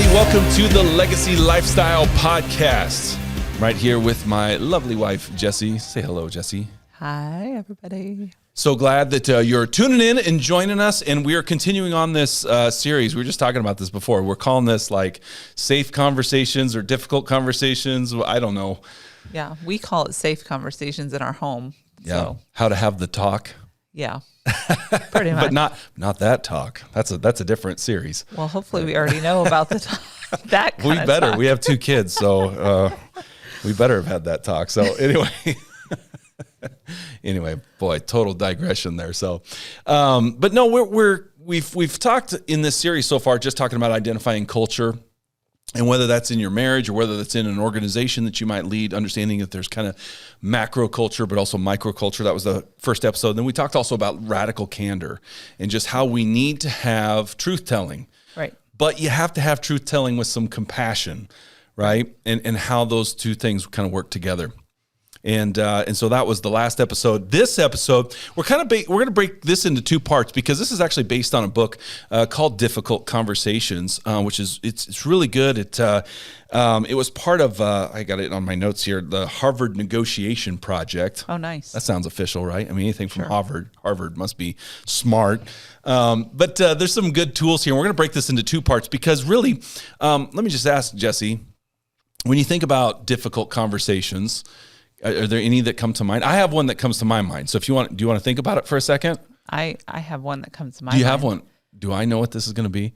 everybody. Welcome to the Legacy Lifestyle Podcast. I'm right here with my lovely wife, Jesse. Say hello, Jesse. Hi, everybody. So glad that you're tuning in and joining us, and we are continuing on this series. We were just talking about this before. We're calling this like safe conversations or difficult conversations. I don't know. Yeah, we call it safe conversations in our home. Yeah, So, how to have the talk. yeah, pretty much. But not that talk. That's a different series. Well, hopefully we already know about the that kind We of better. talk. We have 2 kids, so we better have had that talk. So anyway, boy, total digression there. So, but no, we've talked in this series so far, just talking about identifying culture. And whether that's in your marriage or whether that's in an organization that you might lead, understanding that there's kind of macro culture, but also micro culture. That was the first episode. Then we talked also about radical candor and just how we need to have truth telling. Right. But you have to have truth telling with some compassion, right? And how those two things kind of work together. And so that was the last episode. This episode, we're going to break this into 2 parts because this is actually based on a book called Difficult Conversations, which is it's really good. It was part of I got it on my notes here, the Harvard Negotiation Project. Oh, nice. That sounds official, right? I mean, anything from Harvard must be smart. But there's some good tools here. We're going to break this into 2 parts because really, let me just ask Jesse, when you think about difficult conversations, are there any that come to mind? I have one that comes to my mind. So do you want to think about it for a second? I have one that comes to mind. Do you have one? Do I know what this is going to be?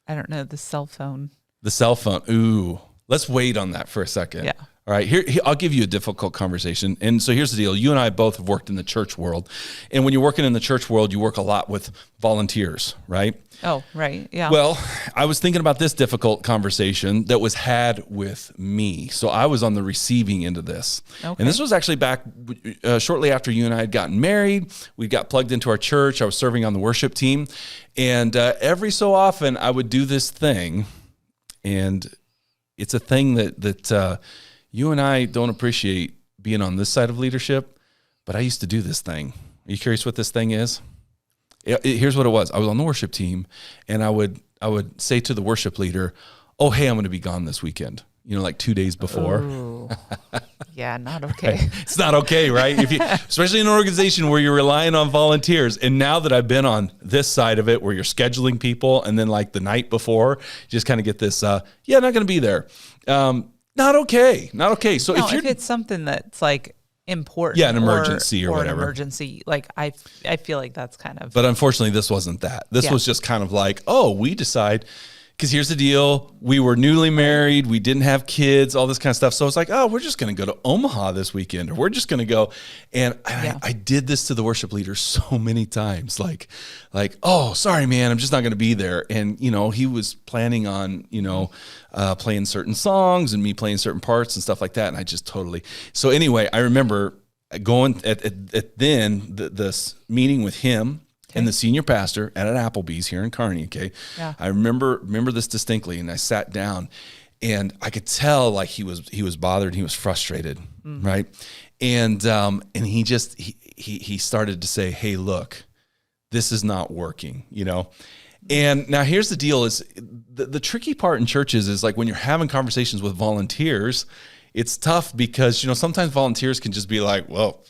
I don't know. The cell phone. The cell phone. Ooh, let's wait on that for a second. Yeah. All right, here I'll give you a difficult conversation. And so here's the deal. You and I both have worked in the church world. And when you're working in the church world, you work a lot with volunteers, right? Oh, right. Yeah. Well, I was thinking about this difficult conversation that was had with me. So I was on the receiving end of this. Okay. And this was actually back shortly after you and I had gotten married. We got plugged into our church. I was serving on the worship team. And every so often I would do this thing. And it's a thing that you and I don't appreciate being on this side of leadership, but I used to do this thing. Are you curious what this thing is? Here's what it was. I was on the worship team, and I would say to the worship leader, "Oh, hey, I'm going to be gone this weekend." You know, like 2 days before. Ooh. Yeah, not okay. It's not okay, right? Especially in an organization where you're relying on volunteers. And now that I've been on this side of it, where you're scheduling people, and then like the night before, you just kind of get this, not going to be there. Not okay. So if it's something that's like important, an emergency or whatever, an emergency, like I feel like that's kind of. But unfortunately, this wasn't that. This was just kind of like, we decide. Because here's the deal. We were newly married. We didn't have kids, all this kind of stuff. So it's like, we're just going to go to Omaha this weekend, or we're just going to go. And I did this to the worship leader so many times. Like, oh, sorry, man, I'm just not going to be there. And, he was planning on, playing certain songs and me playing certain parts and stuff like that. And I just totally. So anyway, I remember going at this meeting with him. Okay. And the senior pastor at an Applebee's here in Kearney, okay? Yeah. I remember this distinctly, and I sat down, and I could tell like he was bothered, he was frustrated, right? And he started to say, "Hey, look, this is not working," And now here's the deal: is the tricky part in churches is like when you're having conversations with volunteers, it's tough because sometimes volunteers can just be like, "Well,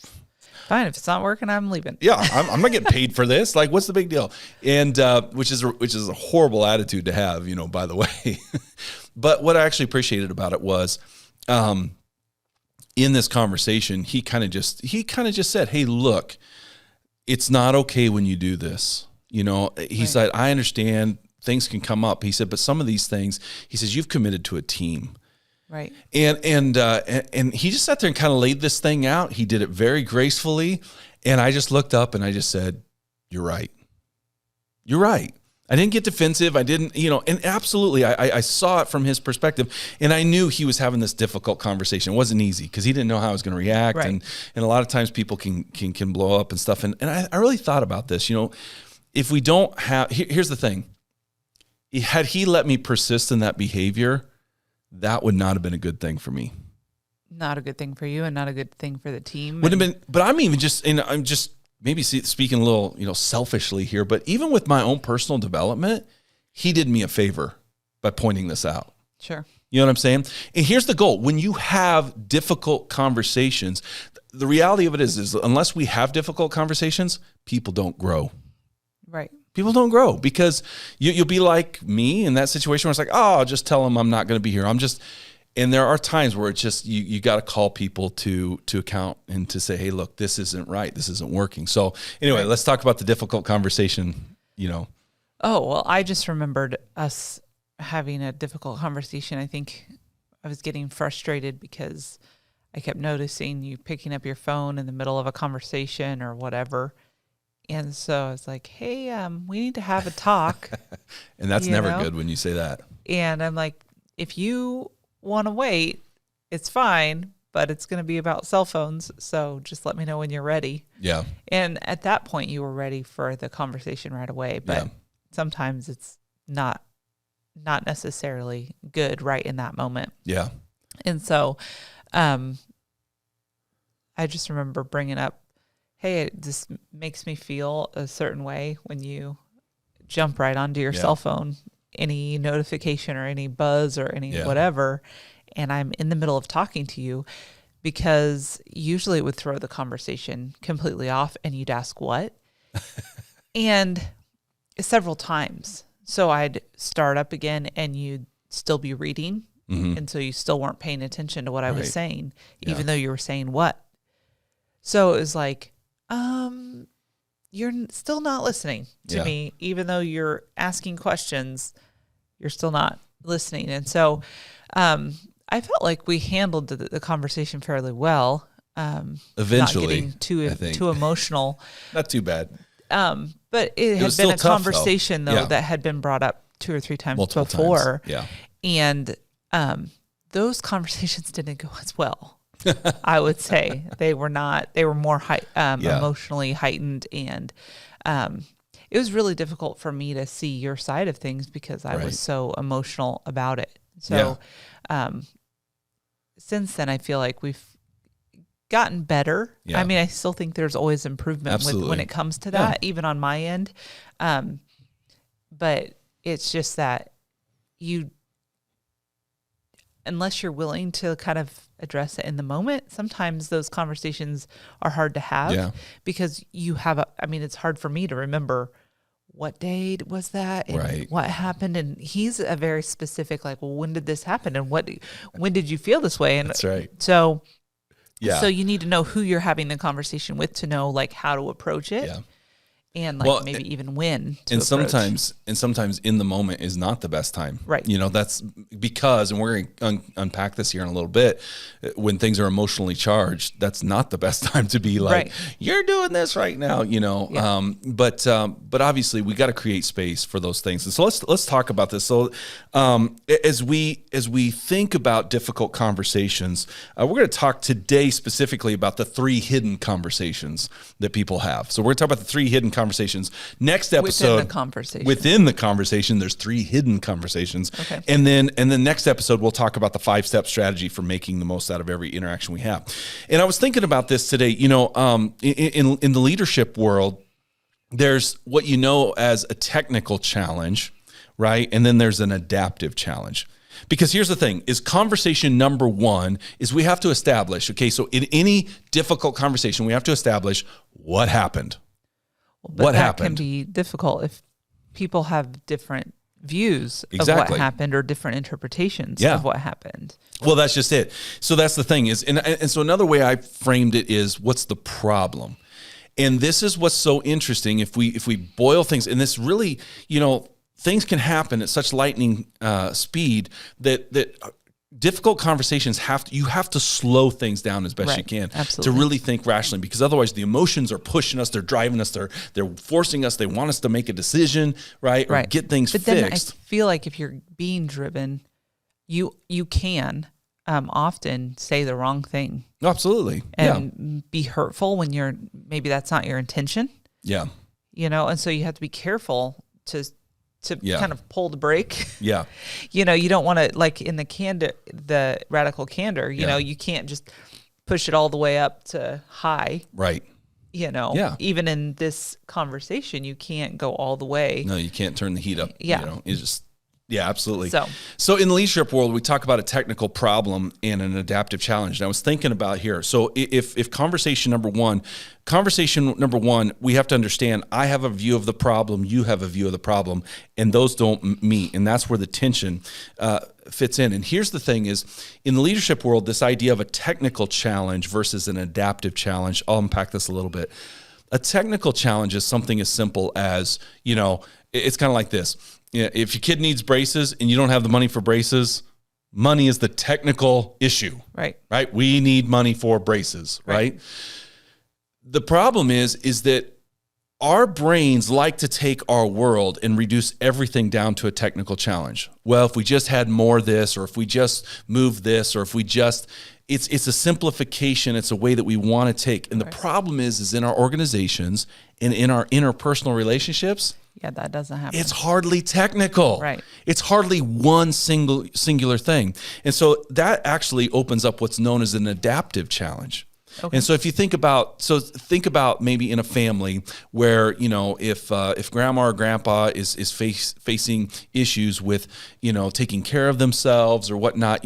fine, if it's not working, I'm leaving." Yeah, I'm not getting paid for this. Like, what's the big deal? And which is a horrible attitude to have, by the way. But what I actually appreciated about it was, in this conversation, he kind of just said, "Hey, look, it's not okay when you do this." He said, "I understand things can come up." He said, "But some of these things," he says, "you've committed to a team." Right. And he just sat there and kind of laid this thing out. He did it very gracefully. And I just looked up and I just said, "You're right. You're right." I didn't get defensive. I didn't, and absolutely, I saw it from his perspective. And I knew he was having this difficult conversation. It wasn't easy because he didn't know how I was going to react. Right. And a lot of times people can blow up and stuff. And I really thought about this, if we don't have, here's the thing. Had he let me persist in that behavior, that would not have been a good thing for me. Not a good thing for you, and not a good thing for the team. Wouldn't have been, but I'm just maybe speaking a little, selfishly here, but even with my own personal development, he did me a favor. by pointing this out. Sure. You know what I'm saying? And here's the goal. When you have difficult conversations, the reality of it is unless we have difficult conversations, people don't grow. Right. People don't grow because you'll be like me in that situation where it's like, oh, I'll just tell them I'm not going to be here. And there are times where it's just, you got to call people to account and to say, hey, look, this isn't right. This isn't working. So anyway, let's talk about the difficult conversation, Oh, well, I just remembered us having a difficult conversation. I think I was getting frustrated because I kept noticing you picking up your phone in the middle of a conversation or whatever. And so I was like, hey, we need to have a talk. And that's never good when you say that. And I'm like, if you want to wait, it's fine, but it's going to be about cell phones. So just let me know when you're ready. Yeah. And at that point, you were ready for the conversation right away. But sometimes it's not necessarily good right in that moment. Yeah. And so I just remember bringing up, hey, this makes me feel a certain way when you jump right onto your cell phone, any notification or any buzz or any whatever, and I'm in the middle of talking to you, because usually it would throw the conversation completely off and you'd ask what? And several times. So I'd start up again and you'd still be reading. Mm-hmm. And so you still weren't paying attention to what I was saying, even though you were saying what. So it was like, you're still not listening to me, even though you're asking questions, you're still not listening. And so I felt like we handled the conversation fairly well. Eventually, not getting too emotional. Not too bad. But it had been a conversation, though, that had been brought up 2 or 3 times multiple before. Times. Yeah. And those conversations didn't go as well. I would say they were more emotionally heightened, and it was really difficult for me to see your side of things because I was so emotional about it. So since then, I feel like we've gotten better. Yeah. I mean, I still think there's always improvement when it comes to that, even on my end. But it's just that unless you're willing to kind of address it in the moment, sometimes those conversations are hard to have because it's hard for me to remember what day was that and what happened. And he's a very specific, like, well, when did this happen? And when did you feel this way? And that's right. So you need to know who you're having the conversation with to know like how to approach it. Yeah. And maybe even when to approach. Sometimes in the moment is not the best time. Right. That's because, and we're going to unpack this here in a little bit, when things are emotionally charged, that's not the best time to be like, you're doing this right now, but obviously we got to create space for those things. And so let's talk about this. So as we think about difficult conversations, we're going to talk today specifically about the 3 hidden conversations that people have. So we're going to talk about the 3 hidden conversations. Next episode, within the conversation, there's 3 hidden conversations. Okay. And then next episode, we'll talk about the 5-step strategy for making the most out of every interaction we have. And I was thinking about this today, in the leadership world, there's what you know as a technical challenge, right? And then there's an adaptive challenge. Because here's the thing, is conversation number 1 is we have to establish, okay, so in any difficult conversation, we have to establish what happened. But what happened can be difficult if people have different views of what happened or different interpretations of what happened. Well, that's just it. So that's the thing is, and so another way I framed it is, what's the problem? And this is what's so interesting if we boil things, and this really, things can happen at such lightning speed that difficult conversations you have to slow things down as best you can to really think rationally, because otherwise the emotions are pushing us, they're driving us, they're forcing us, they want us to make a decision, right? Or get things fixed. But then I feel like if you're being driven, you can often say the wrong thing. Absolutely. And be hurtful when maybe that's not your intention. Yeah. And so you have to be careful to kind of pull the brake. Yeah. You don't want to, like in the radical candor, you can't just push it all the way up to high. Right. Even in this conversation, you can't go all the way. No, you can't turn the heat up. Yeah. Yeah, absolutely. So in the leadership world, we talk about a technical problem and an adaptive challenge. And I was thinking about here. So if conversation number one, we have to understand, I have a view of the problem, you have a view of the problem, and those don't meet. And that's where the tension fits in. And here's the thing is, in the leadership world, this idea of a technical challenge versus an adaptive challenge, I'll unpack this a little bit. A technical challenge is something as simple as, it's kind of like this. If your kid needs braces and you don't have the money for braces, money is the technical issue. Right. We need money for braces, right? The problem is that our brains like to take our world and reduce everything down to a technical challenge. Well, if we just had more of this, or if we just moved this, or if we just, it's a simplification. It's a way that we want to take. And the problem is in our organizations and in our interpersonal relationships, that doesn't happen. It's hardly technical. Right. It's hardly one singular thing. And so that actually opens up what's known as an adaptive challenge. Okay. And so if you think about maybe in a family where, if grandma or grandpa is facing issues with, taking care of themselves or whatnot,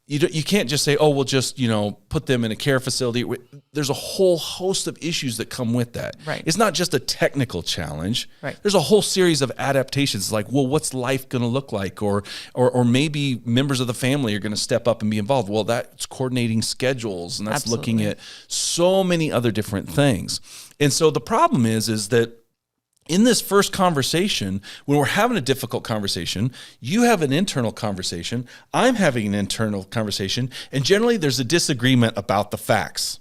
you can't just say, oh, we'll just, put them in a care facility. There's a whole host of issues that come with that. Right. It's not just a technical challenge. Right. There's a whole series of adaptations like, well, what's life going to look like? Or maybe members of the family are going to step up and be involved. Well, that's coordinating schedules, and that's looking at so many other different things. And so the problem is that in this first conversation, when we're having a difficult conversation, you have an internal conversation, I'm having an internal conversation, and generally there's a disagreement about the facts.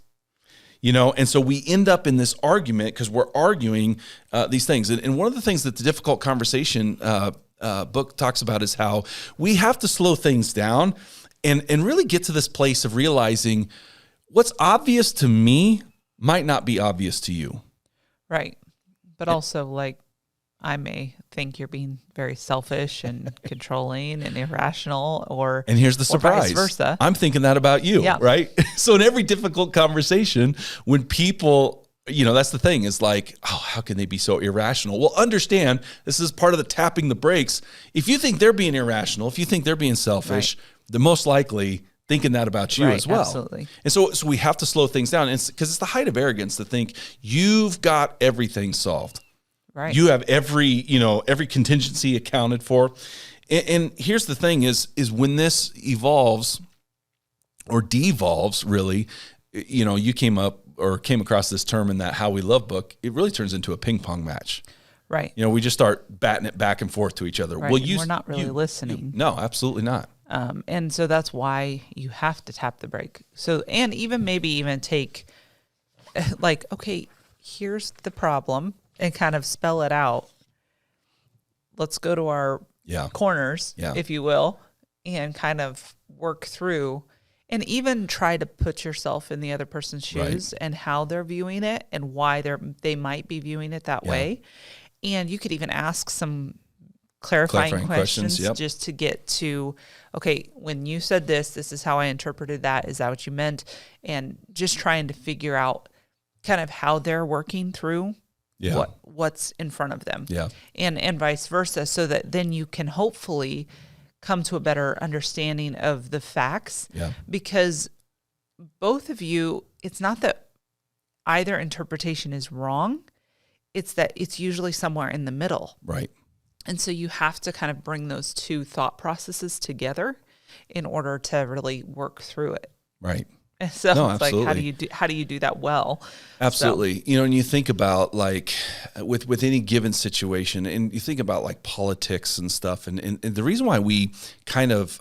And so we end up in this argument because we're arguing these things. And one of the things that the difficult conversation book talks about is how we have to slow things down and really get to this place of realizing what's obvious to me might not be obvious to you. Right. But also, I may think you're being very selfish and controlling and irrational, and here's the surprise, vice versa. I'm thinking that about you, right? So in every difficult conversation, when people, that's the thing, is like, oh, how can they be so irrational? Well, understand, this is part of the tapping the brakes. If you think they're being irrational, if you think they're being selfish, they're most likely thinking that about you as well. Absolutely. And so we have to slow things down, because it's the height of arrogance to think you've got everything solved. Right. You have every contingency accounted for. And here's the thing is when this evolves or devolves, really, you came across this term in that How We Love book, it really turns into a ping pong match. Right. We just start batting it back and forth to each other. Right. Well, we're not really listening. No, absolutely not. And so that's why you have to tap the brake. So, and maybe even take okay, here's the problem, and kind of spell it out. Let's go to our corners, if you will, and kind of work through and even try to put yourself in the other person's shoes and how they're viewing it and why they might be viewing it that way. And you could even ask some clarifying questions just to get to, okay, when you said this is how I interpreted that. Is that what you meant? And just trying to figure out kind of how they're working through what's in front of them. Yeah. And vice versa, so that then you can hopefully come to a better understanding of the facts. Yeah. Because both of you, it's not that either interpretation is wrong, it's that it's usually somewhere in the middle. Right. And so you have to kind of bring those two thought processes together in order to really work through it. Right. And so it's like, how do you do that well? Absolutely. So, and you think about with any given situation, and you think about politics and stuff, and the reason why we kind of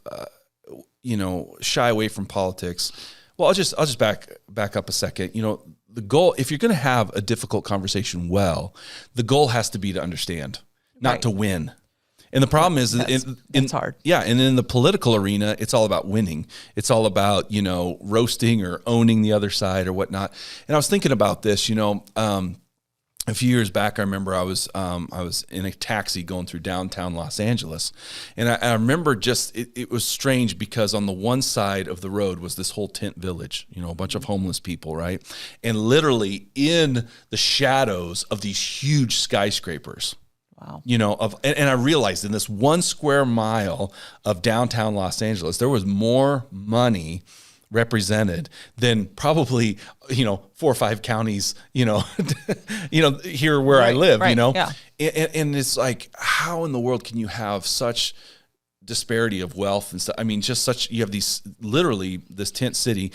shy away from politics. Well, I'll just back up a second. The goal, if you're going to have a difficult conversation, the goal has to be to understand, not to win. And the problem is, it's hard. Yeah, and in the political arena, it's all about winning. It's all about roasting or owning the other side or whatnot. And I was thinking about this. A few years back, I remember I was in a taxi going through downtown Los Angeles, and I remember it was strange because on the one side of the road was this whole tent village, a bunch of homeless people, right? And literally in the shadows of these huge skyscrapers. Wow. And I realized in this 1 square mile of downtown Los Angeles, there was more money represented than probably, 4 or 5 counties, here where I live, Yeah. and it's like, how in the world can you have such disparity of wealth and stuff? I mean, you have literally this tent city.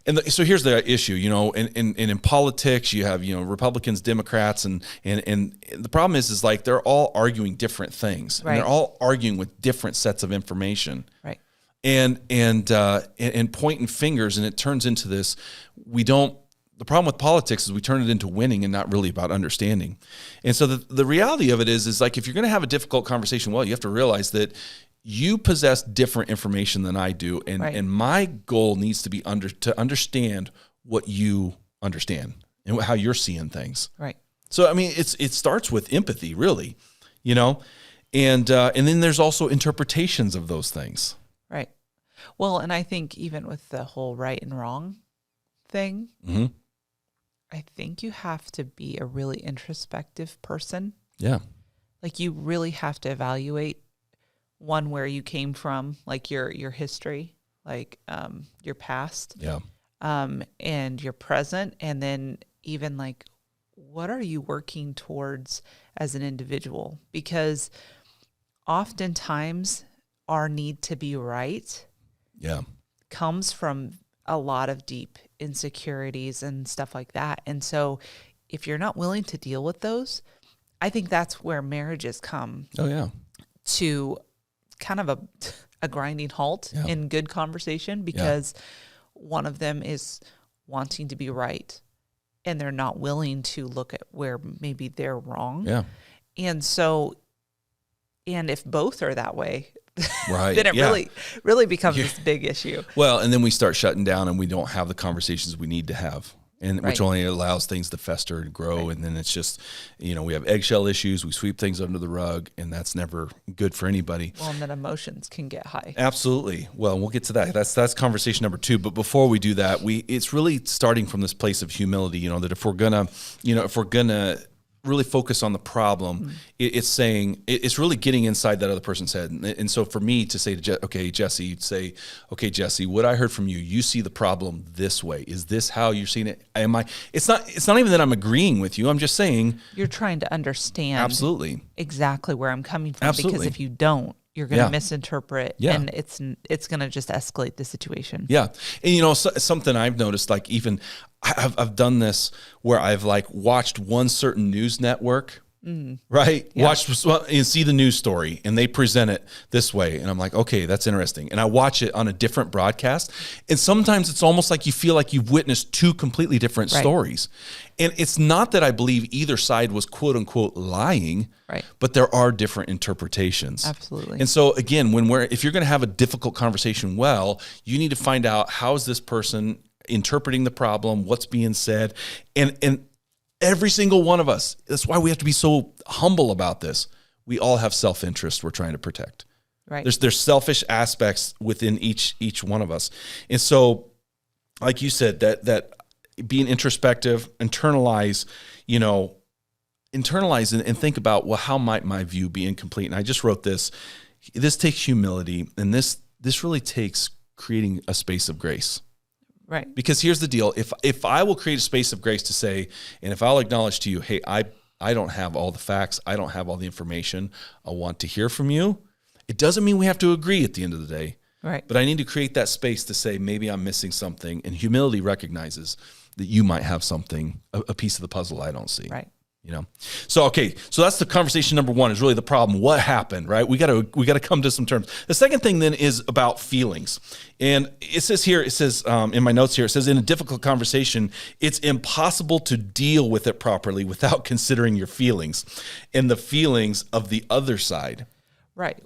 And so here's the issue, and in politics, you have, Republicans, Democrats, and the problem is like, they're all arguing different things. Right. And they're all arguing with different sets of information. Right. And pointing fingers, and it turns into this, the problem with politics is we turn it into winning and not really about understanding. And so the reality of it is like, if you're going to have a difficult conversation, well, you have to realize that you possess different information than I do. And my goal needs to be to understand what you understand and how you're seeing things. Right. So, I mean, it starts with empathy, really, and then there's also interpretations of those things. Right. Well, and I think even with the whole right and wrong thing, Mm-hmm. I think you have to be a really introspective person. Yeah. Like, you really have to evaluate, one, where you came from, like your history, like your past, Yeah. and your present, and then even like, what are you working towards as an individual? Because oftentimes our need to be right comes from a lot of deep insecurities and stuff like that. And so if you're not willing to deal with those, I think that's where marriages come to kind of a grinding halt in good conversation, because one of them is wanting to be right and they're not willing to look at where maybe they're wrong. Yeah. And so, and if both are that way, right, then it really becomes this big issue. Well, and then we start shutting down and we don't have the conversations we need to have. And which only allows things to fester and grow. Right. And then it's just, we have eggshell issues. We sweep things under the rug, and that's never good for anybody. Well, and then emotions can get high. Absolutely. Well, we'll get to that. That's conversation number 2. But before we do that, it's really starting from this place of humility, that if we're gonna really focus on the problem, it's really getting inside that other person's head. And so for me to say to Jesse, you'd say, okay, Jesse, what I heard from you, you see the problem this way. Is this how you're seeing it? It's not even that I'm agreeing with you. I'm just saying. You're trying to understand absolutely exactly where I'm coming from. Absolutely. Because if you don't, you're going to misinterpret, and it's going to just escalate the situation. Yeah. And something I've noticed, like, even I've done this where I've like watched one certain news network, right? Yeah. Watch and see the news story, and they present it this way, and I'm like, okay, that's interesting. And I watch it on a different broadcast, and sometimes it's almost like you feel like you've witnessed 2 completely different stories. And it's not that I believe either side was quote unquote lying, right? But there are different interpretations. Absolutely. And so again, if you're going to have a difficult conversation, you need to find out, how is this person interpreting the problem, what's being said, and every single one of us, that's why we have to be so humble about this. We all have self-interest we're trying to protect. Right. There's selfish aspects within each one of us. And so, like you said, that being introspective, internalize and think about, well, how might my view be incomplete? And I just wrote this. This takes humility, and this really takes creating a space of grace. Right. Because here's the deal. If I will create a space of grace to say, and if I'll acknowledge to you, hey, I don't have all the facts, I don't have all the information, I want to hear from you. It doesn't mean we have to agree at the end of the day. Right. But I need to create that space to say, maybe I'm missing something. And humility recognizes that you might have something, a piece of the puzzle I don't see. Right. So that's the conversation number 1, is really the problem. What happened, right? We got to come to some terms. The second thing then is about feelings. And it says in my notes here, it says, in a difficult conversation, it's impossible to deal with it properly without considering your feelings and the feelings of the other side. Right.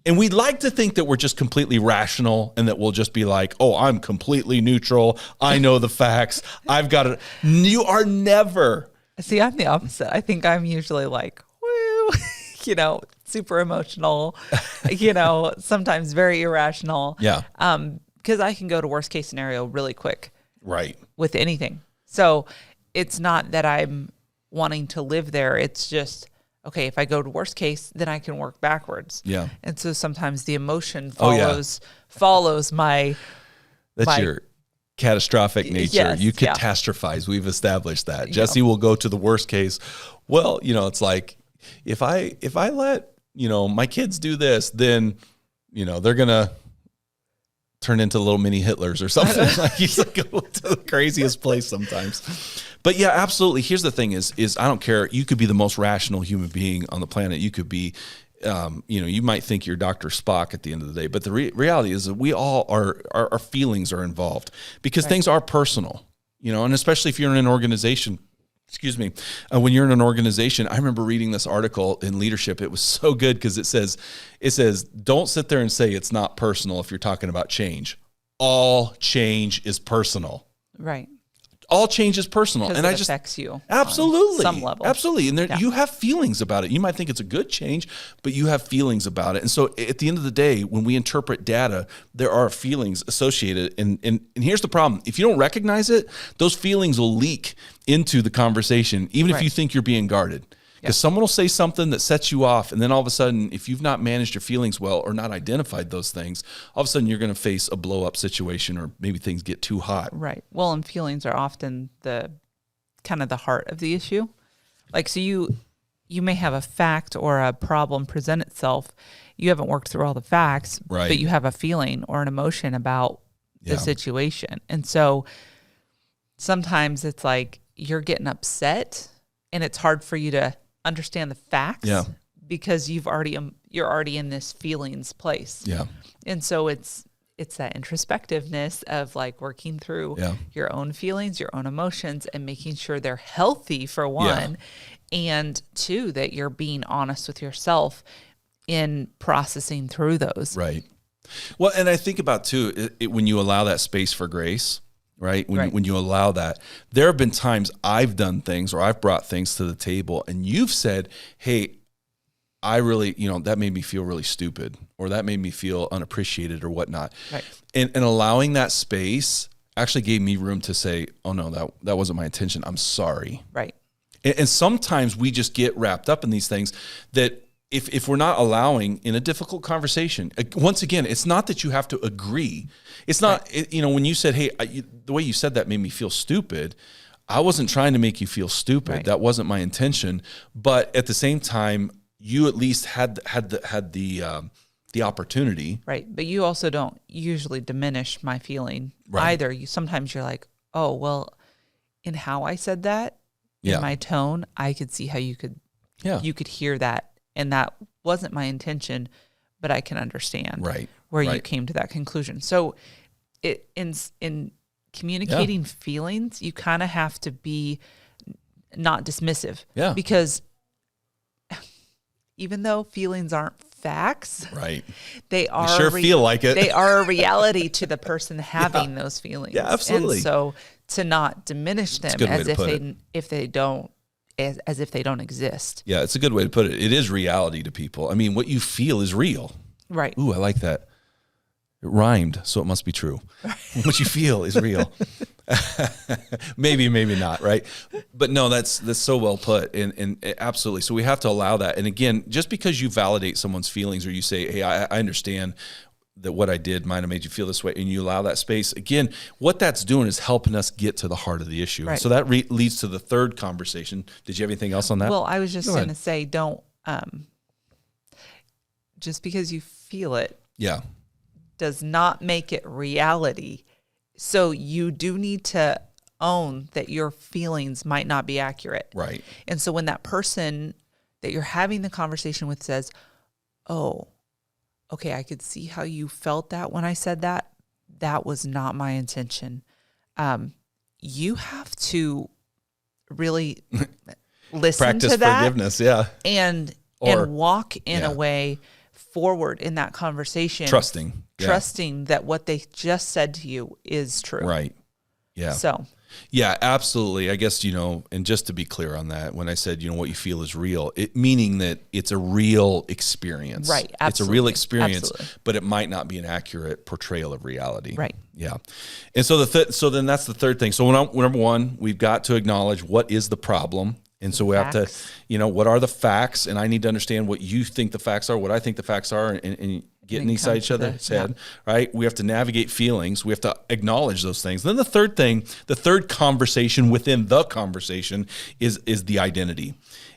And we like to think that we're just completely rational and that we'll just be like, oh, I'm completely neutral. I know the facts. I've got it. You are never. See, I'm the opposite. I think I'm usually like, woo, super emotional, sometimes very irrational. Yeah. Because I can go to worst case scenario really quick. Right. With anything. So it's not that I'm wanting to live there. It's just, okay, if I go to worst case, then I can work backwards. Yeah. And so sometimes the emotion Oh, follows my your catastrophic nature. Yes, You yeah. catastrophize. We've established that. Jesse will go to the worst case. Well, it's like if I let, my kids do this, then, they're going to turn into little mini Hitlers or something. Like he's like go to the craziest place sometimes. But yeah, absolutely. Here's the thing is I don't care. You could be the most rational human being on the planet. You could be, you might think you're Dr. Spock at the end of the day, but the reality is that we all our feelings are involved because things are personal, and especially if you're in an organization. Excuse me. When you're in an organization, I remember reading this article in leadership. It was so good because it says, don't sit there and say it's not personal if you're talking about change. All change is personal. Right. All change is personal. And it affects you. Absolutely. On some level. Absolutely. And you have feelings about it. You might think it's a good change, but you have feelings about it. And so at the end of the day, when we interpret data, there are feelings associated. And here's the problem. If you don't recognize it, those feelings will leak into the conversation, even if you think you're being guarded. Because someone will say something that sets you off, and then all of a sudden, if you've not managed your feelings well or not identified those things, all of a sudden you're going to face a blow-up situation, or maybe things get too hot. Right. Well, and feelings are often the kind of the heart of the issue. Like, so you may have a fact or a problem present itself. You haven't worked through all the facts, but you have a feeling or an emotion about the situation. And so sometimes it's like you're getting upset, and it's hard for you to understand the facts because you're already in this feelings place. Yeah. And so it's that introspectiveness of like working through your own feelings, your own emotions, and making sure they're healthy for one, and two, that you're being honest with yourself in processing through those. Right. Well, and I think about too, when you allow that space for grace, right? When you allow that, there have been times I've done things or I've brought things to the table and you've said, hey, I really, that made me feel really stupid, or that made me feel unappreciated or whatnot. Right. And allowing that space actually gave me room to say, oh no, that wasn't my intention. I'm sorry. Right. And sometimes we just get wrapped up in these things that if we're not allowing in a difficult conversation, once again, it's not that you have to agree. It's not, when you said, hey, the way you said that made me feel stupid. I wasn't trying to make you feel stupid. Right. That wasn't my intention. But at the same time, you at least had the opportunity. Right. But you also don't usually diminish my feeling either. Sometimes you're like, oh, well, in how I said that, in my tone, I could see how you could hear that. And that wasn't my intention, but I can understand where you came to that conclusion. So in communicating feelings, you kind of have to be not dismissive. Yeah. Because even though feelings aren't facts, they are feel like it. They are a reality to the person having those feelings. Yeah, absolutely. And so to not diminish them as if they don't exist. Yeah, it's a good way to put it. It is reality to people. I mean, what you feel is real. Right. Ooh, I like that. It rhymed, so it must be true. What you feel is real. maybe not, right? But no, that's so well put, and absolutely. So we have to allow that. And again, just because you validate someone's feelings or you say, hey, I understand that what I did might have made you feel this way, and you allow that space, again, what that's doing is helping us get to the heart of the issue. Right. So that leads to the third conversation. Did you have anything else on that? Well, I was just going to say, don't, just because you feel it does not make it reality. So you do need to own that your feelings might not be accurate. Right. And so when that person that you're having the conversation with says, oh, okay, I could see how you felt that when I said that. That was not my intention. You have to really listen practice to that. Forgiveness, and walk in a way forward in that conversation. Trusting that what they just said to you is true. Right. Yeah. So. Yeah, absolutely. I guess, and just to be clear on that, when I said, what you feel is real, meaning that it's a real experience. Right. Absolutely. It's a real experience, but it might not be an accurate portrayal of reality. Right. Yeah. And so so then that's the third thing. So number one, we've got to acknowledge what is the problem. And so we have to, what are the facts? And I need to understand what you think the facts are, what I think the facts are, and getting inside each other's head, right? We have to navigate feelings. We have to acknowledge those things. Then the third conversation within the conversation is the identity.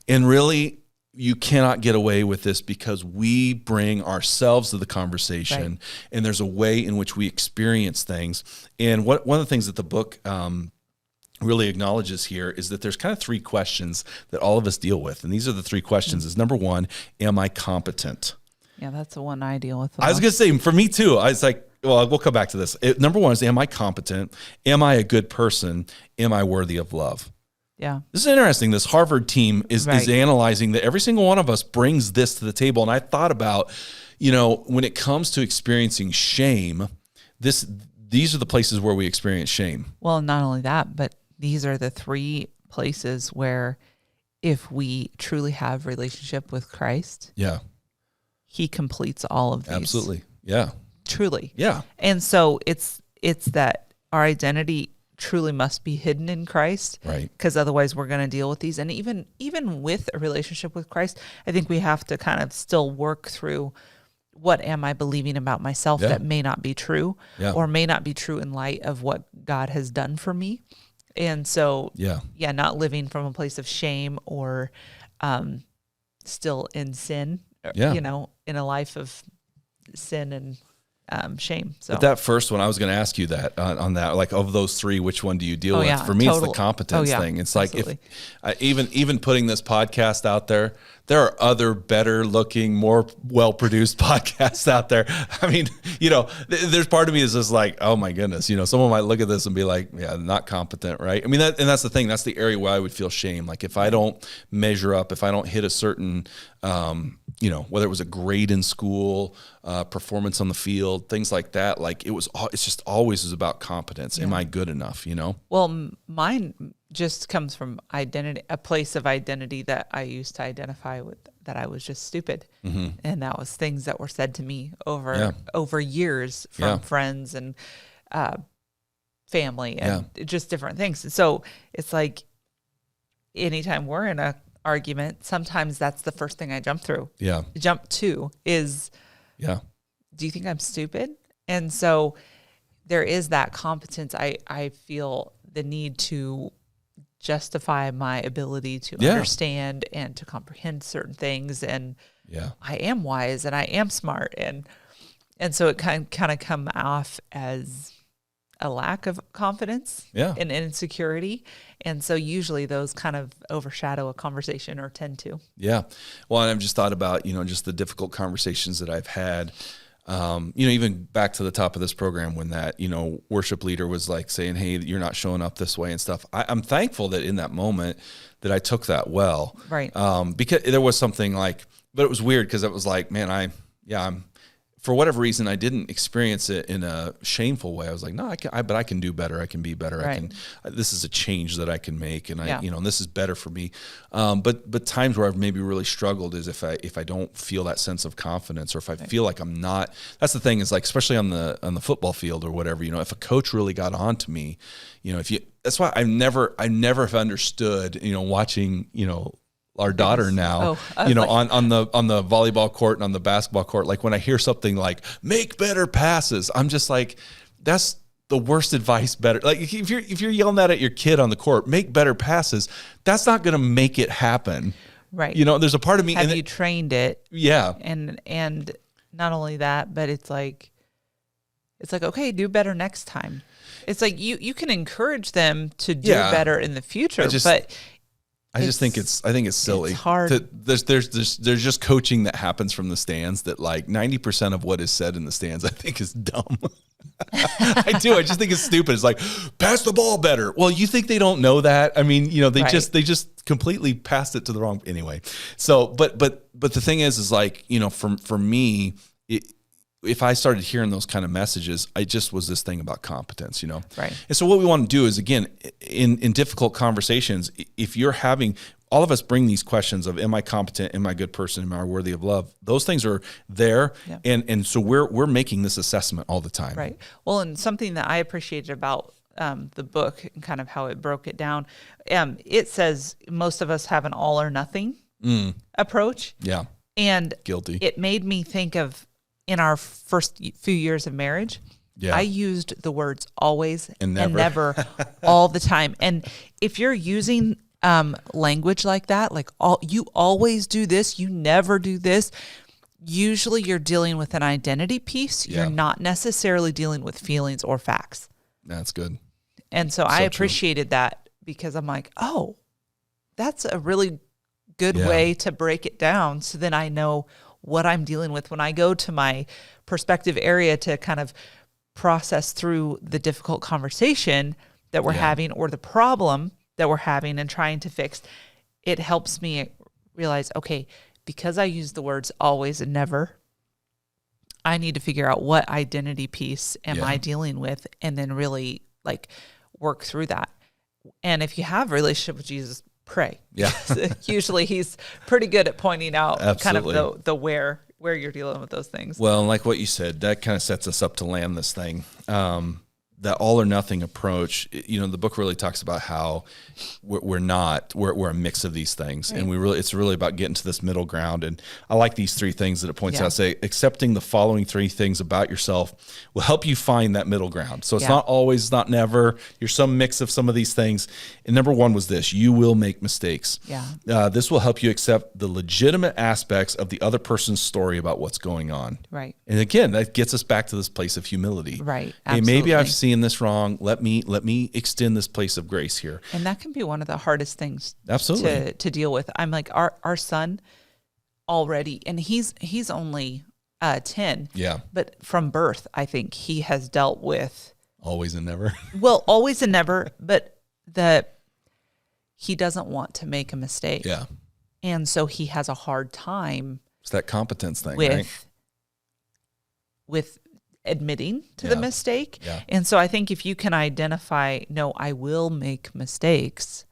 And really, you cannot get away with this because we bring ourselves to the conversation, and there's a way in which we experience things. And one of the things that the book really acknowledges here is that there's kind of three questions that all of us deal with. And these are the three questions. Is number one, am I competent? Yeah, that's the one I deal with. I was going to say, for me too, I was like, well, we'll come back to this. Number one is, am I competent? Am I a good person? Am I worthy of love? Yeah. This is interesting. This Harvard team is analyzing that every single one of us brings this to the table. And I thought about, when it comes to experiencing shame, these are the places where we experience shame. Well, not only that, but these are the three places where if we truly have relationship with Christ, he completes all of these. Absolutely. Yeah. Truly. Yeah. And so it's that our identity truly must be hidden in Christ. Right. Because otherwise we're going to deal with these. And even with a relationship with Christ, I think we have to kind of still work through, what am I believing about myself that may not be true or may not be true in light of what God has done for me. And so, not living from a place of shame or still in sin, in a life of sin and shame. So but that first one, I was going to ask you that on that, like, of those three, which one do you deal with? For me, it's the competence thing. It's like, even putting this podcast out there are other better looking, more well-produced podcasts out there. I mean, there's part of me is just like, oh my goodness, someone might look at this and be like, yeah, not competent. Right. I mean, and that's the thing. That's the area where I would feel shame. Like, if I don't measure up, if I don't hit a certain, whether it was a grade in school, performance on the field, things like that. Like, it's just always is about competence. Am I good enough? Well, mine just comes from identity, a place of identity that I used to identify with, that I was just stupid. Mm-hmm. And that was things that were said to me over years from friends and family and just different things. And so it's like, anytime we're in a argument, sometimes that's the first thing I jump to is, do you think I'm stupid? And so there is that competence. I feel the need to justify my ability to understand and to comprehend certain things. And I am wise and I am smart. And so it kind of come off as a lack of confidence and insecurity. And so usually those kind of overshadow a conversation, or tend to. Yeah. Well, and I've just thought about, just the difficult conversations that I've had. Even back to the top of this program when that, worship leader was like saying, hey, you're not showing up this way and stuff. I'm thankful that in that moment that I took that well. Right. Because there was something like, but it was weird because it was like, man, I'm, for whatever reason, I didn't experience it in a shameful way. I was like, no, but I can do better. I can be better. Right. This is a change that I can make. And and this is better for me. But times where I've maybe really struggled is if I don't feel that sense of confidence, or if I feel like I'm not, that's the thing, is like, especially on the football field or whatever, if a coach really got on to me, that's why I never have understood, watching, our daughter now, on the volleyball court and on the basketball court, like when I hear something like make better passes, I'm just like, that's the worst advice. Better, like if you're yelling that at your kid on the court, make better passes, that's not going to make it happen. Right. There's a part of me. Have you trained it? Yeah. And not only that, but it's like, okay, do better next time. It's like you can encourage them to do better in the future, but I think it's silly. It's hard. There's just coaching that happens from the stands that, like, 90% of what is said in the stands, I think, is dumb. I do. I just think it's stupid. It's like, pass the ball better. Well, you think they don't know that? I mean, they just completely passed it to the wrong. Anyway. So, but the thing is like, for me, if I started hearing those kind of messages, I just was this thing about competence, Right. And so what we want to do is, again, in difficult conversations, if you're having, all of us bring these questions of, am I competent? Am I a good person? Am I worthy of love? Those things are there. Yeah. And so we're making this assessment all the time. Right. Well, and something that I appreciated about the book and kind of how it broke it down. It says most of us have an all or nothing approach. Yeah. And guilty. It made me think of in our first few years of marriage, I used the words always and never all the time. And if you're using language like that, like you always do this, you never do this, usually you're dealing with an identity piece. Yeah. You're not necessarily dealing with feelings or facts. That's good. And so I appreciated that because I'm like, oh, that's a really good way to break it down. So then I know what I'm dealing with when I go to my perspective area to kind of process through the difficult conversation that we're having or the problem that we're having and trying to fix. It helps me realize, okay, because I use the words always and never, I need to figure out what identity piece am I dealing with and then really like work through that. And if you have a relationship with Jesus, pray. Yeah. Usually he's pretty good at pointing out kind of the where you're dealing with those things. Well, and like what you said, that kind of sets us up to land this thing. That all or nothing approach, the book really talks about how we're a mix of these things. Right. And it's really about getting to this middle ground. And I like these three things that it points out. Say, accepting the following three things about yourself will help you find that middle ground. So it's not always, it's not never. You're some mix of some of these things. And number one was this: you will make mistakes. Yeah. This will help you accept the legitimate aspects of the other person's story about what's going on. Right. And again, that gets us back to this place of humility. Right. Hey, maybe I've seen this wrong. Let me extend this place of grace here. And that can be one of the hardest things absolutely to deal with. I'm like our son already, and he's only 10. Yeah. But from birth, I think he has dealt with always and never. Well, always and never, but he doesn't want to make a mistake. Yeah. And so he has a hard time. It's that competence thing, with admitting to the mistake. Yeah. And so I think if you can identify, no, I will make mistakes,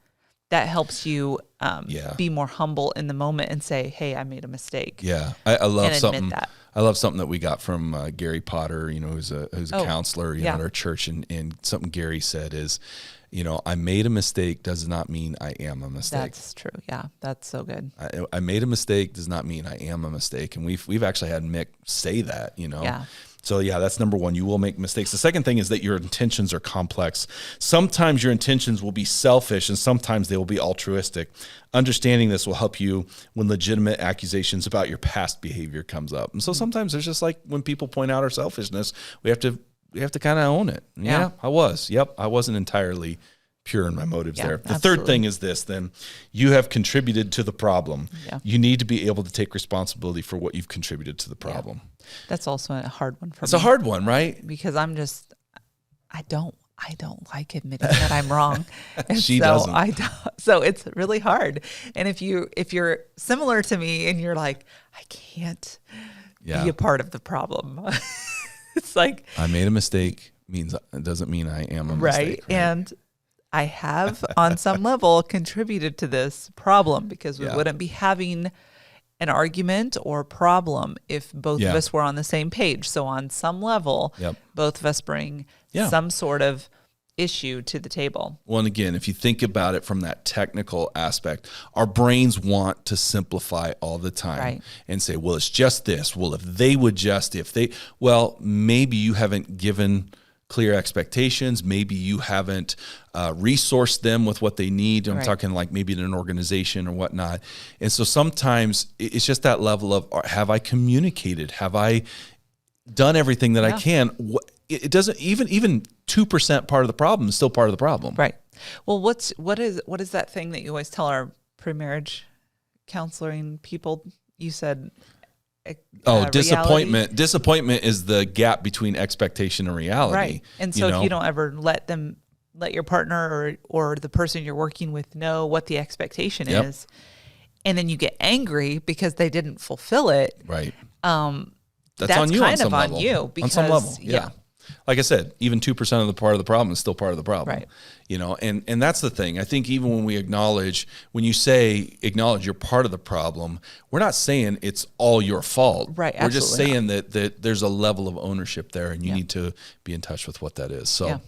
that helps you be more humble in the moment and say, hey, I made a mistake. Yeah. I love something. That. I love something that we got from Gary Potter, who's a counselor at our church. And something Gary said is, I made a mistake does not mean I am a mistake. That's true. Yeah. That's so good. I made a mistake does not mean I am a mistake. And we've actually had Mick say that, Yeah. So that's number one. You will make mistakes. The second thing is that your intentions are complex. Sometimes your intentions will be selfish and sometimes they will be altruistic. Understanding this will help you when legitimate accusations about your past behavior comes up. And so sometimes there's just like when people point out our selfishness, we have to kind of own it. Yeah, I was. Yep. I wasn't entirely pure in my motives there. The third thing is this, then you have contributed to the problem. Yeah. You need to be able to take responsibility for what you've contributed to the problem. Yeah. That's also a hard one for me. It's a hard one, right? Because I don't like admitting that I'm wrong. And she doesn't. So it's really hard. And if you're similar to me and you're like, I can't be a part of the problem. It's like I made a mistake doesn't mean I am a mistake. Right. And I have, on some level, contributed to this problem because we wouldn't be having an argument or problem if both of us were on the same page. So on some level, both of us bring some sort of issue to the table. Well, and again, if you think about it from that technical aspect, our brains want to simplify all the time and say, well, it's just this. Well, maybe you haven't given clear expectations. Maybe you haven't resourced them with what they need. I'm talking like maybe in an organization or whatnot. And so sometimes it's just that level of, have I communicated? Have I done everything that I can? It doesn't even 2% part of the problem is still part of the problem. Right. Well, what is that thing that you always tell our pre-marriage counseling people? You said disappointment. Reality. Disappointment is the gap between expectation and reality. Right. And so if you don't ever let your partner or the person you're working with know what the expectation is, and then you get angry because they didn't fulfill it. Right. That's on you kind on some of level. on you because on some level. Yeah. Like I said, even 2% of the part of the problem is still part of the problem. Right. And that's the thing. I think even when we acknowledge you're part of the problem, we're not saying it's all your fault. Right. We're just saying that there's a level of ownership there and you need to be in touch with what that is. So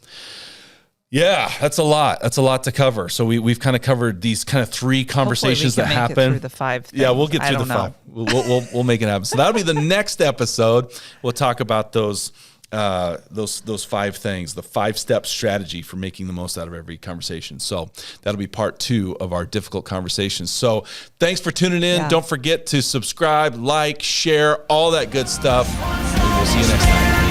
Yeah, that's a lot. That's a lot to cover. So we've kind of covered these kind of 3 conversations that happen. Make it through the 5 things. Yeah, we'll get through the 5. We'll make it happen. So that'll be the next episode. We'll talk about those 5 things, the 5-step strategy for making the most out of every conversation. So that'll be part 2 of our difficult conversations. So thanks for tuning in. Yeah. Don't forget to subscribe, like, share, all that good stuff. And we'll see you next time.